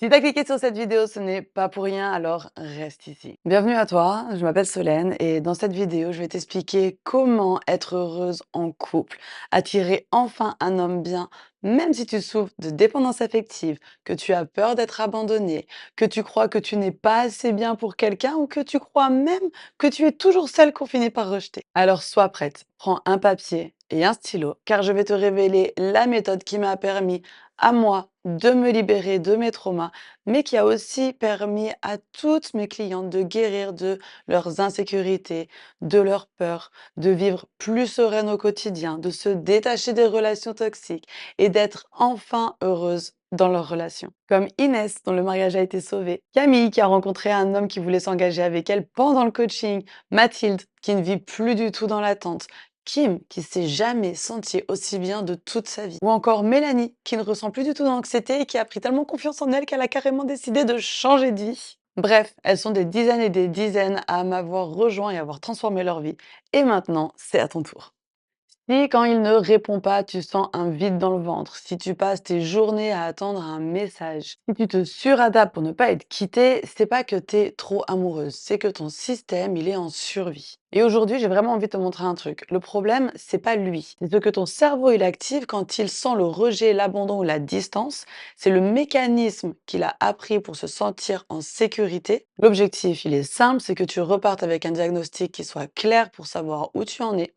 Si tu as cliqué sur cette vidéo, ce n'est pas pour rien, alors reste ici. Bienvenue à toi, je m'appelle Solène et dans cette vidéo, je vais t'expliquer comment être heureuse en couple, attirer enfin un homme bien, même si tu souffres de dépendance affective, que tu as peur d'être abandonnée, que tu crois que tu n'es pas assez bien pour quelqu'un ou que tu crois même que tu es toujours celle qu'on finit par rejeter. Alors sois prête, prends un papier et un stylo, car je vais te révéler la méthode qui m'a permis à moi de me libérer de mes traumas, mais qui a aussi permis à toutes mes clientes de guérir de leurs insécurités, de leurs peurs, de vivre plus sereine au quotidien, de se détacher des relations toxiques et d'être enfin heureuses dans leurs relations. Comme Inès, dont le mariage a été sauvé, Camille, qui a rencontré un homme qui voulait s'engager avec elle pendant le coaching, Mathilde, qui ne vit plus du tout dans l'attente, Kim, qui s'est jamais sentie aussi bien de toute sa vie. Ou encore Mélanie, qui ne ressent plus du tout d'anxiété et qui a pris tellement confiance en elle qu'elle a carrément décidé de changer de vie. Bref, elles sont des dizaines et des dizaines à m'avoir rejoint et avoir transformé leur vie. Et maintenant, c'est à ton tour. Si quand il ne répond pas, tu sens un vide dans le ventre, si tu passes tes journées à attendre un message, si tu te suradaptes pour ne pas être quitté, c'est pas que t'es trop amoureuse, c'est que ton système, il est en survie. Et aujourd'hui, j'ai vraiment envie de te montrer un truc. Le problème, c'est pas lui. C'est ce que ton cerveau, il active quand il sent le rejet, l'abandon ou la distance. C'est le mécanisme qu'il a appris pour se sentir en sécurité. L'objectif, il est simple, c'est que tu repartes avec un diagnostic qui soit clair pour savoir où tu en es,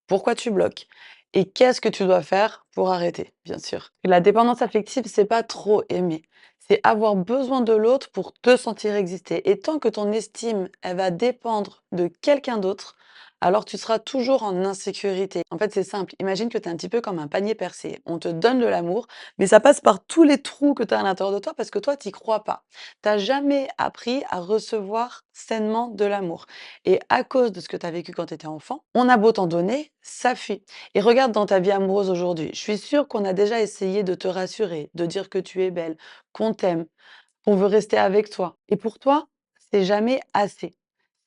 pourquoi tu bloques et qu'est-ce que tu dois faire pour arrêter, bien sûr. La dépendance affective, c'est pas trop aimer. C'est avoir besoin de l'autre pour te sentir exister. Et tant que ton estime, elle va dépendre de quelqu'un d'autre, alors tu seras toujours en insécurité. En fait, c'est simple. Imagine que tu es un petit peu comme un panier percé. On te donne de l'amour, mais ça passe par tous les trous que tu as à l'intérieur de toi parce que toi, tu crois pas. Tu n'as jamais appris à recevoir sainement de l'amour. Et à cause de ce que tu as vécu quand tu étais enfant, on a beau t'en donner, ça fuit. Et regarde dans ta vie amoureuse aujourd'hui. Je suis sûre qu'on a déjà essayé de te rassurer, de dire que tu es belle, qu'on t'aime, qu'on veut rester avec toi. Et pour toi, c'est jamais assez.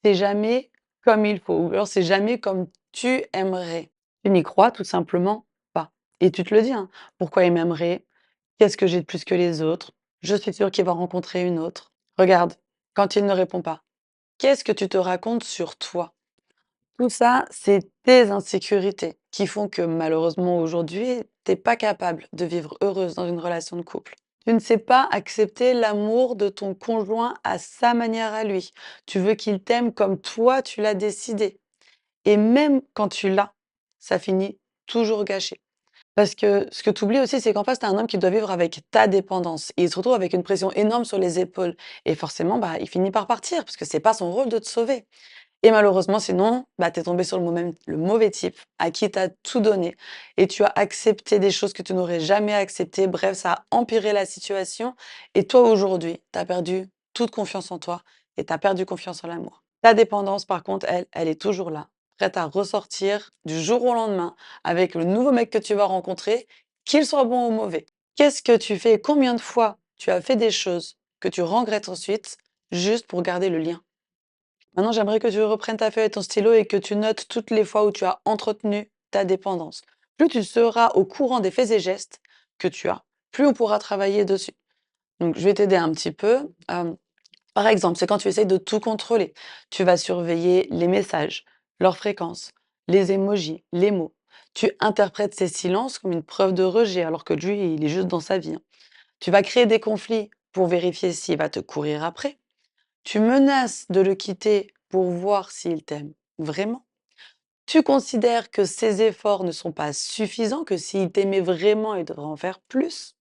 C'est jamais comme il faut. Ou alors c'est jamais comme tu aimerais. Tu n'y crois tout simplement pas. Et tu te le dis, hein. Pourquoi il m'aimerait? Qu'est-ce que j'ai de plus que les autres? Je suis sûre qu'il va rencontrer une autre. Regarde, quand il ne répond pas, qu'est-ce que tu te racontes sur toi? Tout ça, c'est tes insécurités qui font que malheureusement aujourd'hui, t'es pas capable de vivre heureuse dans une relation de couple. Tu ne sais pas accepter l'amour de ton conjoint à sa manière à lui. Tu veux qu'il t'aime comme toi tu l'as décidé. Et même quand tu l'as, ça finit toujours gâché. Parce que ce que tu oublies aussi, c'est qu'en face, tu as un homme qui doit vivre avec ta dépendance. Et il se retrouve avec une pression énorme sur les épaules. Et forcément, bah, il finit par partir, parce que c'est pas son rôle de te sauver. Et malheureusement, sinon, bah, tu es tombé sur le mauvais type à qui tu as tout donné et tu as accepté des choses que tu n'aurais jamais acceptées. Bref, ça a empiré la situation et toi, aujourd'hui, tu as perdu toute confiance en toi et tu as perdu confiance en l'amour. Ta dépendance, par contre, elle est toujours là, prête à ressortir du jour au lendemain avec le nouveau mec que tu vas rencontrer, qu'il soit bon ou mauvais. Qu'est-ce que tu fais? Combien de fois tu as fait des choses que tu regrettes ensuite juste pour garder le lien? Maintenant, j'aimerais que tu reprennes ta feuille et ton stylo et que tu notes toutes les fois où tu as entretenu ta dépendance. Plus tu seras au courant des faits et gestes que tu as, plus on pourra travailler dessus. Donc, je vais t'aider un petit peu. Par exemple, c'est quand tu essayes de tout contrôler. Tu vas surveiller les messages, leur fréquence, les emojis, les mots. Tu interprètes ces silences comme une preuve de rejet alors que lui, il est juste dans sa vie, hein. Tu vas créer des conflits pour vérifier s'il va te courir après. Tu menaces de le quitter pour voir s'il t'aime vraiment. Tu considères que ses efforts ne sont pas suffisants, que s'il t'aimait vraiment, il devrait en faire plus,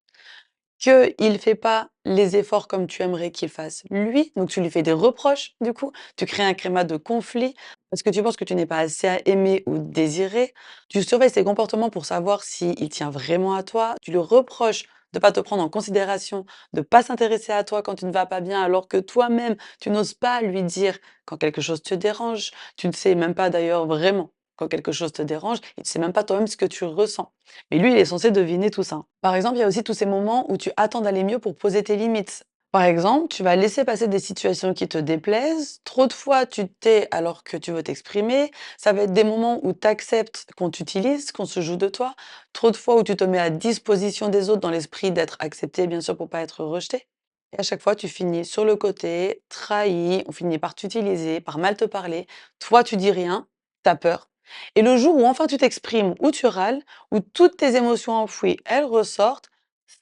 qu'il ne fait pas les efforts comme tu aimerais qu'il fasse lui. Donc tu lui fais des reproches, du coup. Tu crées un climat de conflit parce que tu penses que tu n'es pas assez aimé ou désiré. Tu surveilles ses comportements pour savoir s'il tient vraiment à toi. Tu lui reproches de ne pas te prendre en considération, de ne pas s'intéresser à toi quand tu ne vas pas bien, alors que toi-même, tu n'oses pas lui dire quand quelque chose te dérange. Tu ne sais même pas d'ailleurs vraiment quand quelque chose te dérange et tu ne sais même pas toi-même ce que tu ressens. Mais lui, il est censé deviner tout ça. Par exemple, il y a aussi tous ces moments où tu attends d'aller mieux pour poser tes limites. Par exemple, tu vas laisser passer des situations qui te déplaisent. Trop de fois, tu te tais alors que tu veux t'exprimer. Ça va être des moments où tu acceptes qu'on t'utilise, qu'on se joue de toi. Trop de fois où tu te mets à disposition des autres dans l'esprit d'être accepté, bien sûr, pour pas être rejeté. Et à chaque fois, tu finis sur le côté, trahi, on finit par t'utiliser, par mal te parler. Toi, tu dis rien, tu as peur. Et le jour où enfin tu t'exprimes, où tu râles, où toutes tes émotions enfouies, elles ressortent,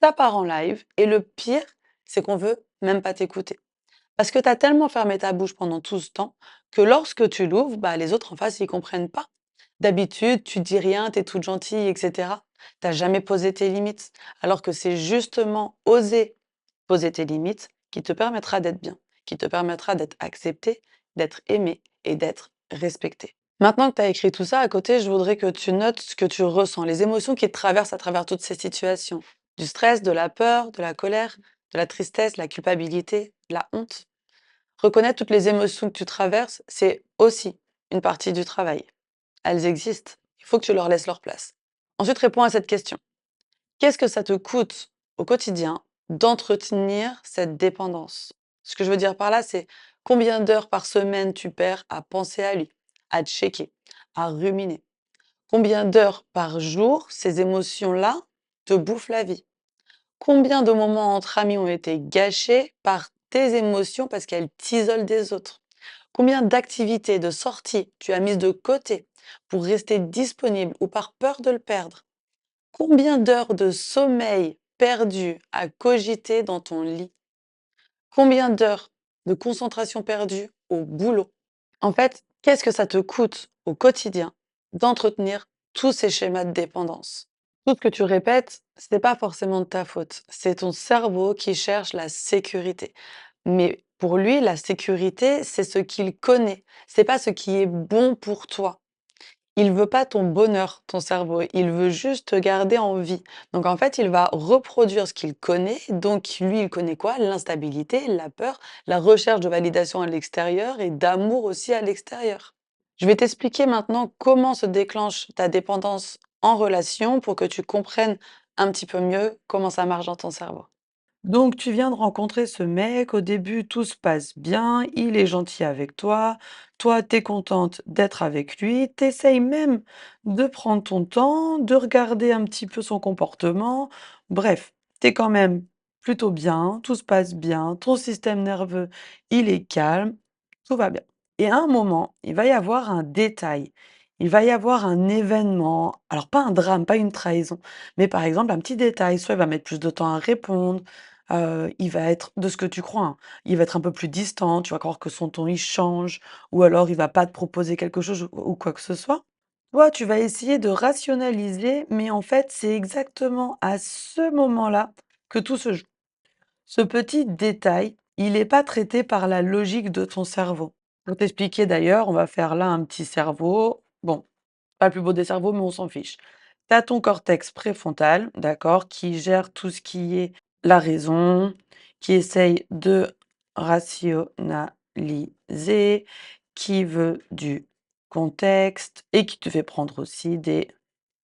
ça part en live. Et le pire, c'est qu'on veut même pas t'écouter. Parce que tu as tellement fermé ta bouche pendant tout ce temps que lorsque tu l'ouvres, bah, les autres en face, ils comprennent pas. D'habitude, tu dis rien, tu es toute gentille, etc. Tu jamais posé tes limites. Alors que c'est justement oser poser tes limites qui te permettra d'être bien, qui te permettra d'être accepté, d'être aimé et d'être respecté. Maintenant que tu as écrit tout ça, à côté, je voudrais que tu notes ce que tu ressens, les émotions qui te traversent à travers toutes ces situations. Du stress, de la peur, de la colère, de la tristesse, la culpabilité, de la honte. Reconnaître toutes les émotions que tu traverses, c'est aussi une partie du travail. Elles existent. Il faut que tu leur laisses leur place. Ensuite, réponds à cette question. Qu'est-ce que ça te coûte au quotidien d'entretenir cette dépendance? Ce que je veux dire par là, c'est combien d'heures par semaine tu perds à penser à lui, à te checker, à ruminer? Combien d'heures par jour ces émotions-là te bouffent la vie? Combien de moments entre amis ont été gâchés par tes émotions parce qu'elles t'isolent des autres? Combien d'activités, de sorties tu as mises de côté pour rester disponible ou par peur de le perdre? Combien d'heures de sommeil perdues à cogiter dans ton lit? Combien d'heures de concentration perdues au boulot? En fait, qu'est-ce que ça te coûte au quotidien d'entretenir tous ces schémas de dépendance? Tout ce que tu répètes, ce n'est pas forcément de ta faute. C'est ton cerveau qui cherche la sécurité. Mais pour lui, la sécurité, c'est ce qu'il connaît. C'est pas ce qui est bon pour toi. Il veut pas ton bonheur, ton cerveau, il veut juste te garder en vie. Donc en fait, il va reproduire ce qu'il connaît. Donc lui, il connaît quoi? L'instabilité, la peur, la recherche de validation à l'extérieur et d'amour aussi à l'extérieur. Je vais t'expliquer maintenant comment se déclenche ta dépendance en relation pour que tu comprennes un petit peu mieux comment ça marche dans ton cerveau. Donc, tu viens de rencontrer ce mec, au début, tout se passe bien, il est gentil avec toi, t'es contente d'être avec lui, t'essayes même de prendre ton temps, de regarder un petit peu son comportement. Bref, t'es quand même plutôt bien, tout se passe bien, ton système nerveux, il est calme, tout va bien. Et à un moment, il va y avoir un détail, il va y avoir un événement, alors pas un drame, pas une trahison, mais par exemple un petit détail, soit il va mettre plus de temps à répondre, il va être de ce que tu crois, hein, il va être un peu plus distant, tu vas croire que son ton il change ou alors il va pas te proposer quelque chose ou quoi que ce soit. Toi, tu vas essayer de rationaliser, mais en fait, c'est exactement à ce moment-là que tout se joue. Ce petit détail, il n'est pas traité par la logique de ton cerveau. Pour t'expliquer d'ailleurs, on va faire là un petit cerveau. Bon, pas le plus beau des cerveaux, mais on s'en fiche. Tu as ton cortex préfrontal, d'accord, qui gère tout ce qui est la raison, qui essaye de rationaliser, qui veut du contexte et qui te fait prendre aussi des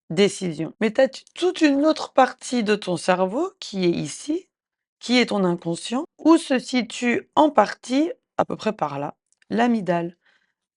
décisions. Mais tu as toute une autre partie de ton cerveau qui est ici, qui est ton inconscient, où se situe en partie, à peu près par là, l'amygdale.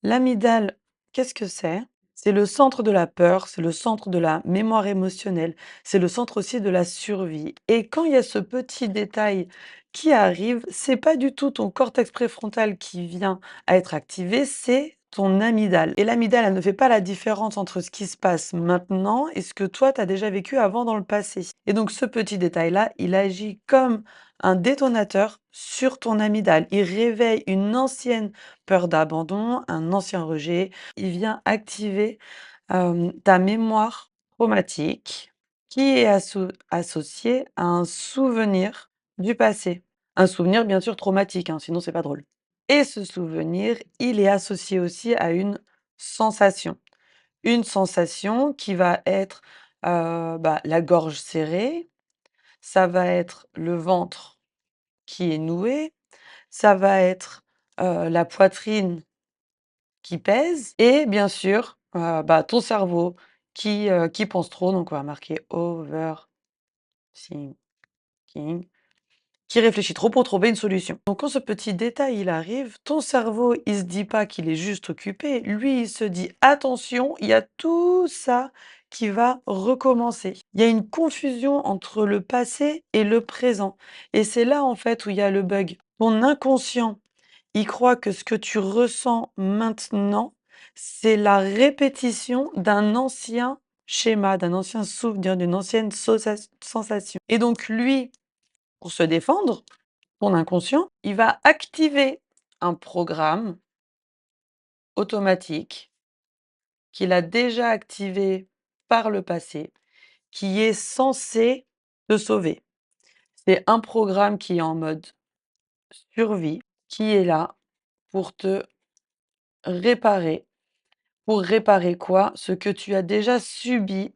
L'amygdale, qu'est-ce que c'est? C'est le centre de la peur, c'est le centre de la mémoire émotionnelle, c'est le centre aussi de la survie. Et quand il y a ce petit détail qui arrive, c'est pas du tout ton cortex préfrontal qui vient à être activé, c'est ton amygdale. Et l'amygdale, elle ne fait pas la différence entre ce qui se passe maintenant et ce que toi, tu as déjà vécu avant dans le passé. Et donc ce petit détail-là, il agit comme un détonateur sur ton amygdale. Il réveille une ancienne peur d'abandon, un ancien rejet. Il vient activer, ta mémoire traumatique qui est associée à un souvenir du passé. Un souvenir bien sûr traumatique, hein, sinon c'est pas drôle. Et ce souvenir, il est associé aussi à une sensation. Une sensation qui va être, bah, la gorge serrée, ça va être le ventre qui est noué, ça va être, la poitrine qui pèse et bien sûr, bah, ton cerveau qui pense trop, donc on va marquer overthinking, qui réfléchit trop pour trouver une solution. Donc quand ce petit détail, il arrive, ton cerveau, il se dit pas qu'il est juste occupé, lui, il se dit: «Attention, il y a tout ça qui va recommencer. Il y a une confusion entre le passé et le présent et c'est là, en fait, où il y a le bug. Ton inconscient, il croit que ce que tu ressens maintenant, c'est la répétition d'un ancien schéma, d'un ancien souvenir, d'une ancienne sensation et donc lui, pour se défendre, ton inconscient, il va activer un programme automatique qu'il a déjà activé par le passé, qui est censé te sauver. C'est un programme qui est en mode survie, qui est là pour te réparer. Pour réparer quoi? Ce que tu as déjà subi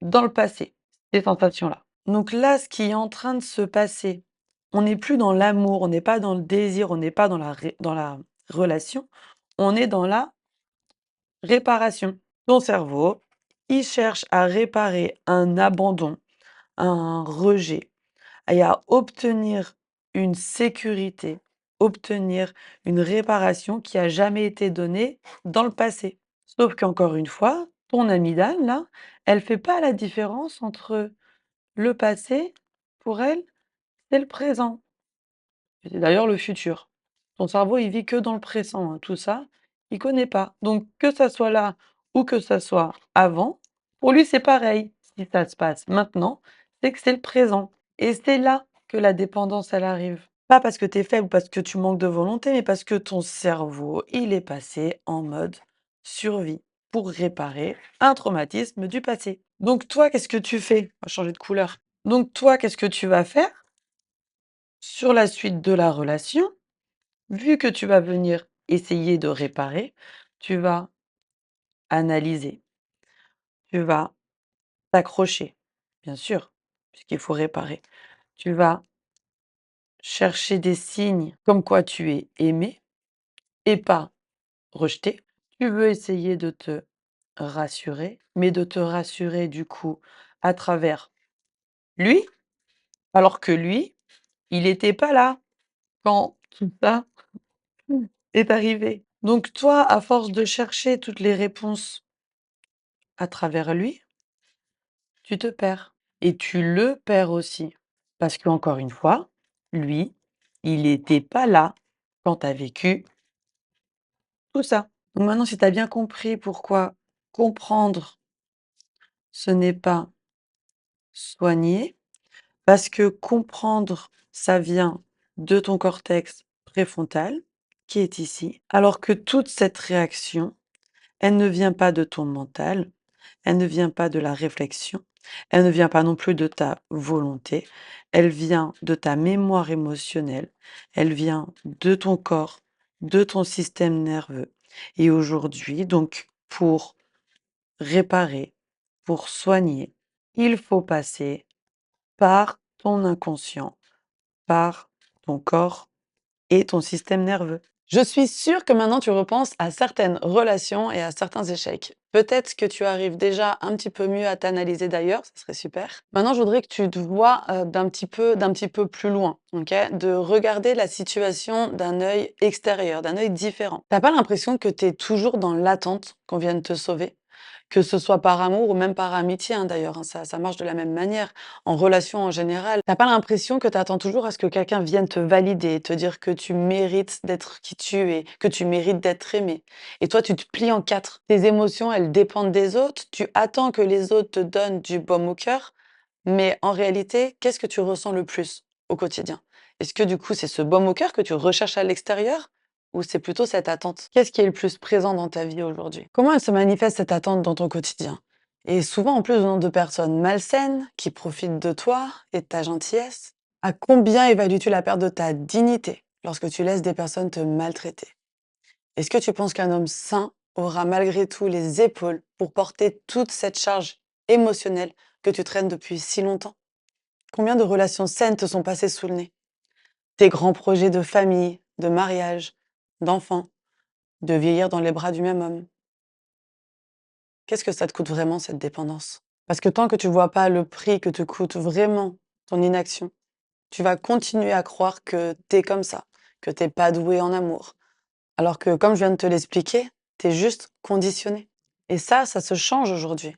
dans le passé, ces sensations-là. Donc là, ce qui est en train de se passer, on n'est plus dans l'amour, on n'est pas dans le désir, on n'est pas dans la relation, on est dans la réparation. Ton cerveau, il cherche à réparer un abandon, un rejet et à obtenir une sécurité, obtenir une réparation qui a jamais été donnée dans le passé. Sauf qu'encore une fois, ton amygdale là, elle fait pas la différence entre le passé, pour elle, c'est le présent et c'est d'ailleurs le futur. Ton cerveau, il vit que dans le présent, hein, tout ça, il connaît pas. Donc que ça soit là ou que ça soit avant, pour lui, c'est pareil. Si ça se passe maintenant, c'est que c'est le présent et c'est là que la dépendance, elle arrive. Pas parce que tu es faible ou parce que tu manques de volonté, mais parce que ton cerveau, il est passé en mode survie pour réparer un traumatisme du passé. Donc toi, qu'est-ce que tu fais? On va changer de couleur. Donc toi, qu'est-ce que tu vas faire sur la suite de la relation? Vu que tu vas venir essayer de réparer, tu vas analyser, tu vas t'accrocher, bien sûr, puisqu'il faut réparer. Tu vas chercher des signes comme quoi tu es aimé et pas rejeté. Tu veux essayer de te rassurer, mais de te rassurer du coup à travers lui, alors que lui, il n'était pas là quand tout ça est arrivé. Donc toi, à force de chercher toutes les réponses à travers lui, tu te perds et tu le perds aussi. Parce qu'encore une fois, lui, il était pas là quand tu as vécu tout ça. Donc maintenant, si tu as bien compris pourquoi comprendre, ce n'est pas soigner, parce que comprendre, ça vient de ton cortex préfrontal qui est ici, alors que toute cette réaction, elle ne vient pas de ton mental, elle ne vient pas de la réflexion, elle ne vient pas non plus de ta volonté, elle vient de ta mémoire émotionnelle, elle vient de ton corps, de ton système nerveux. Et aujourd'hui, donc, pour réparer, pour soigner, il faut passer par ton inconscient, par ton corps et ton système nerveux. Je suis sûre que maintenant tu repenses à certaines relations et à certains échecs. Peut-être que tu arrives déjà un petit peu mieux à t'analyser d'ailleurs, ça serait super. Maintenant, je voudrais que tu te vois d'un petit peu plus loin, ok? De regarder la situation d'un œil extérieur, d'un œil différent. T'as pas l'impression que tu es toujours dans l'attente qu'on vienne te sauver? Que ce soit par amour ou même par amitié, hein, d'ailleurs, hein, ça marche de la même manière. En relation en général, t'as pas l'impression que tu attends toujours à ce que quelqu'un vienne te valider, te dire que tu mérites d'être qui tu es, que tu mérites d'être aimé. Et toi, tu te plies en 4. Tes émotions, elles dépendent des autres. Tu attends que les autres te donnent du baume au cœur. Mais en réalité, qu'est-ce que tu ressens le plus au quotidien? Est-ce que du coup, c'est ce baume au cœur que tu recherches à l'extérieur ou c'est plutôt cette attente? Qu'est-ce qui est le plus présent dans ta vie aujourd'hui? Comment elle se manifeste cette attente dans ton quotidien? Et souvent, en plus, venant de personnes malsaines qui profitent de toi et de ta gentillesse. À combien évalues-tu la perte de ta dignité lorsque tu laisses des personnes te maltraiter? Est-ce que tu penses qu'un homme sain aura malgré tout les épaules pour porter toute cette charge émotionnelle que tu traînes depuis si longtemps? Combien de relations saines te sont passées sous le nez? Tes grands projets de famille, de mariage, d'enfants, de vieillir dans les bras du même homme. Qu'est-ce que ça te coûte vraiment cette dépendance? Parce que tant que tu vois pas le prix que te coûte vraiment ton inaction, tu vas continuer à croire que t'es comme ça, que t'es pas doué en amour. Alors que, comme je viens de te l'expliquer, t'es juste conditionné. Et ça se change aujourd'hui.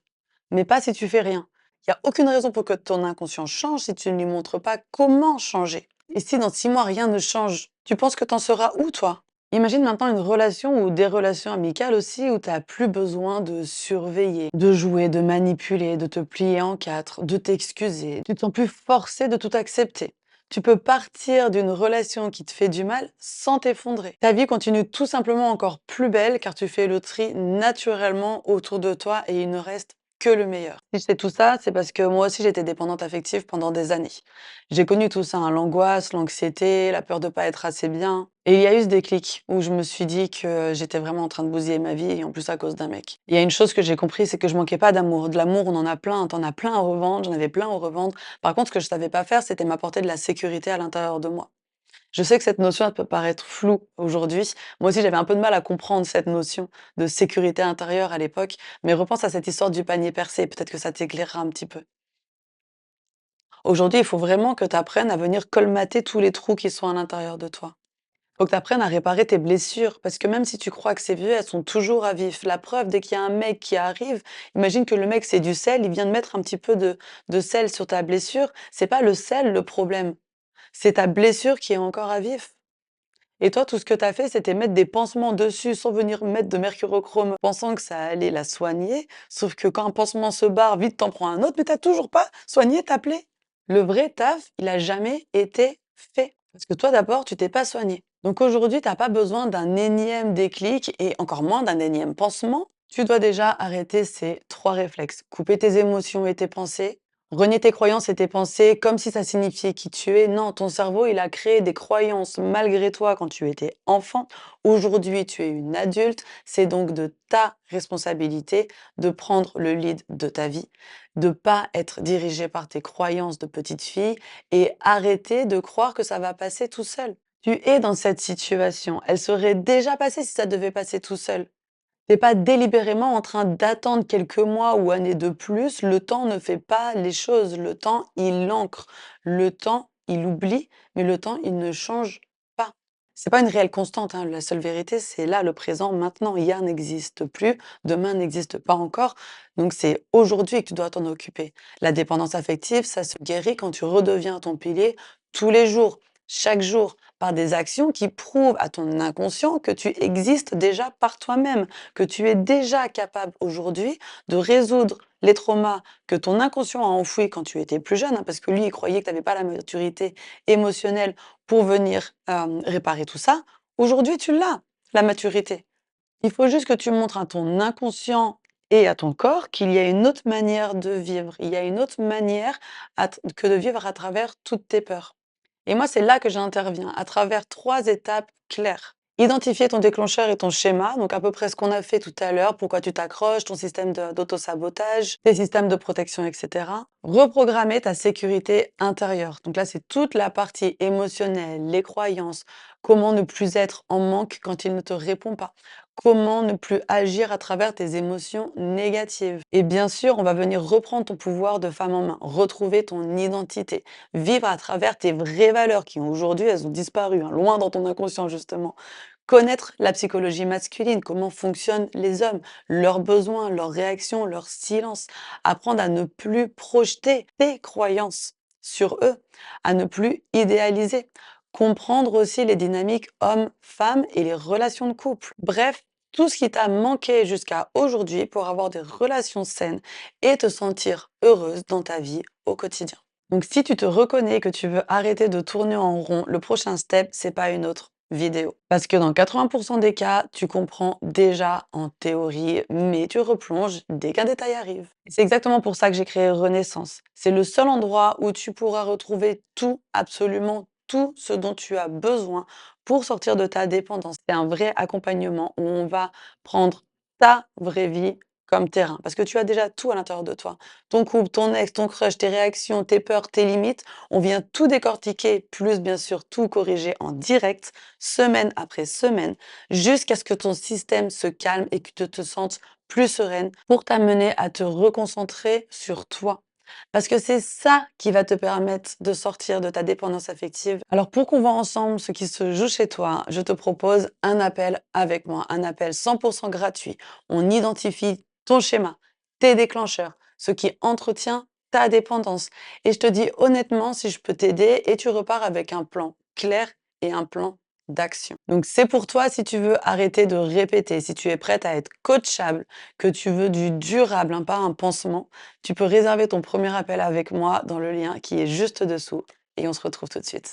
mais pas si tu fais rien. Il y a aucune raison pour que ton inconscient change si tu ne lui montres pas comment changer. Et si dans 6 mois rien ne change, tu penses que t'en seras où toi? Imagine maintenant une relation ou des relations amicales aussi où tu as plus besoin de surveiller, de jouer, de manipuler, de te plier en quatre, de t'excuser. Tu te sens plus forcé de tout accepter. Tu peux partir d'une relation qui te fait du mal sans t'effondrer. Ta vie continue tout simplement encore plus belle car tu fais le tri naturellement autour de toi et il ne reste que le meilleur. Si je sais tout ça, c'est parce que moi aussi j'étais dépendante affective pendant des années. J'ai connu tout ça, hein, l'angoisse, l'anxiété, la peur de pas être assez bien. Et il y a eu ce déclic où je me suis dit que j'étais vraiment en train de bousiller ma vie et en plus à cause d'un mec. Il y a une chose que j'ai compris, c'est que je manquais pas d'amour. De l'amour, on en a plein, t'en as plein à revendre, j'en avais plein à revendre. Par contre, ce que je savais pas faire, c'était m'apporter de la sécurité à l'intérieur de moi. Je sais que cette notion, elle peut paraître floue aujourd'hui. Moi aussi, j'avais un peu de mal à comprendre cette notion de sécurité intérieure à l'époque, mais repense à cette histoire du panier percé, peut-être que ça t'éclairera un petit peu. Aujourd'hui, il faut vraiment que tu apprennes à venir colmater tous les trous qui sont à l'intérieur de toi. Faut que tu apprennes à réparer tes blessures, parce que même si tu crois que c'est vieux, elles sont toujours à vif. La preuve, dès qu'il y a un mec qui arrive, imagine que le mec c'est du sel, il vient de mettre un petit peu de sel sur ta blessure. C'est pas le sel le problème, c'est ta blessure qui est encore à vif. Et toi, tout ce que tu as fait, c'était mettre des pansements dessus sans venir mettre de mercurochrome, pensant que ça allait la soigner. Sauf que quand un pansement se barre, vite t'en prends un autre, mais t'as toujours pas soigné ta plaie. Le vrai taf, il a jamais été fait. Parce que toi, d'abord, tu t'es pas soigné. Donc aujourd'hui, t'as pas besoin d'un énième déclic et encore moins d'un énième pansement. Tu dois déjà arrêter ces 3 réflexes. Couper tes émotions et tes pensées, renier tes croyances et tes pensées comme si ça signifiait qui tu es. Non, ton cerveau, il a créé des croyances malgré toi quand tu étais enfant. Aujourd'hui, tu es une adulte. C'est donc de ta responsabilité de prendre le lead de ta vie, de pas être dirigé par tes croyances de petite fille et arrêter de croire que ça va passer tout seul. Tu es dans cette situation. Elle serait déjà passée si ça devait passer tout seul. Tu pas délibérément en train d'attendre quelques mois ou années de plus. Le temps ne fait pas les choses. Le temps, il ancre. Le temps, il oublie, mais le temps, il ne change pas. C'est pas une réelle constante, hein. La seule vérité, c'est là, le présent, maintenant. Hier n'existe plus, demain n'existe pas encore. Donc c'est aujourd'hui que tu dois t'en occuper. La dépendance affective, ça se guérit quand tu redeviens ton pilier tous les jours, chaque jour, par des actions qui prouvent à ton inconscient que tu existes déjà par toi-même, que tu es déjà capable aujourd'hui de résoudre les traumas que ton inconscient a enfouis quand tu étais plus jeune, hein, parce que lui, il croyait que tu n'avais pas la maturité émotionnelle pour venir réparer tout ça. Aujourd'hui, tu l'as, la maturité. Il faut juste que tu montres à ton inconscient et à ton corps qu'il y a une autre manière de vivre. Il y a une autre manière que de vivre à travers toutes tes peurs. Et moi, c'est là que j'interviens, à travers 3 étapes claires. Identifier ton déclencheur et ton schéma, donc à peu près ce qu'on a fait tout à l'heure, pourquoi tu t'accroches, ton système d'autosabotage, tes systèmes de protection, etc. Reprogrammer ta sécurité intérieure. Donc là, c'est toute la partie émotionnelle, les croyances, comment ne plus être en manque quand il ne te répond pas, comment ne plus agir à travers tes émotions négatives. Et bien sûr, on va venir reprendre ton pouvoir de femme en main, retrouver ton identité, vivre à travers tes vraies valeurs qui aujourd'hui, elles ont disparu, hein, loin dans ton inconscient justement. Connaître la psychologie masculine, comment fonctionnent les hommes, leurs besoins, leurs réactions, leur silence. Apprendre à ne plus projeter tes croyances sur eux, à ne plus idéaliser. Comprendre aussi les dynamiques hommes-femmes et les relations de couple. Bref, tout ce qui t'a manqué jusqu'à aujourd'hui pour avoir des relations saines et te sentir heureuse dans ta vie au quotidien. Donc si tu te reconnais que tu veux arrêter de tourner en rond, le prochain step, c'est pas une autre vidéo. Parce que dans 80% des cas, tu comprends déjà en théorie, mais tu replonges dès qu'un détail arrive. Et c'est exactement pour ça que j'ai créé Renaissance. C'est le seul endroit où tu pourras retrouver tout, absolument tout ce dont tu as besoin pour sortir de ta dépendance. C'est un vrai accompagnement où on va prendre ta vraie vie comme terrain, parce que tu as déjà tout à l'intérieur de toi. Ton couple, ton ex, ton crush, tes réactions, tes peurs, tes limites, on vient tout décortiquer, plus bien sûr tout corriger en direct, semaine après semaine, jusqu'à ce que ton système se calme et que tu te sentes plus sereine pour t'amener à te reconcentrer sur toi. Parce que c'est ça qui va te permettre de sortir de ta dépendance affective. Alors pour qu'on voit ensemble ce qui se joue chez toi, je te propose un appel avec moi, un appel 100% gratuit. On identifie ton schéma, tes déclencheurs, ce qui entretient ta dépendance. Et je te dis honnêtement si je peux t'aider et tu repars avec un plan clair et un plan d'action. Donc c'est pour toi si tu veux arrêter de répéter, si tu es prête à être coachable, que tu veux du durable, hein, pas un pansement, tu peux réserver ton premier appel avec moi dans le lien qui est juste dessous et on se retrouve tout de suite.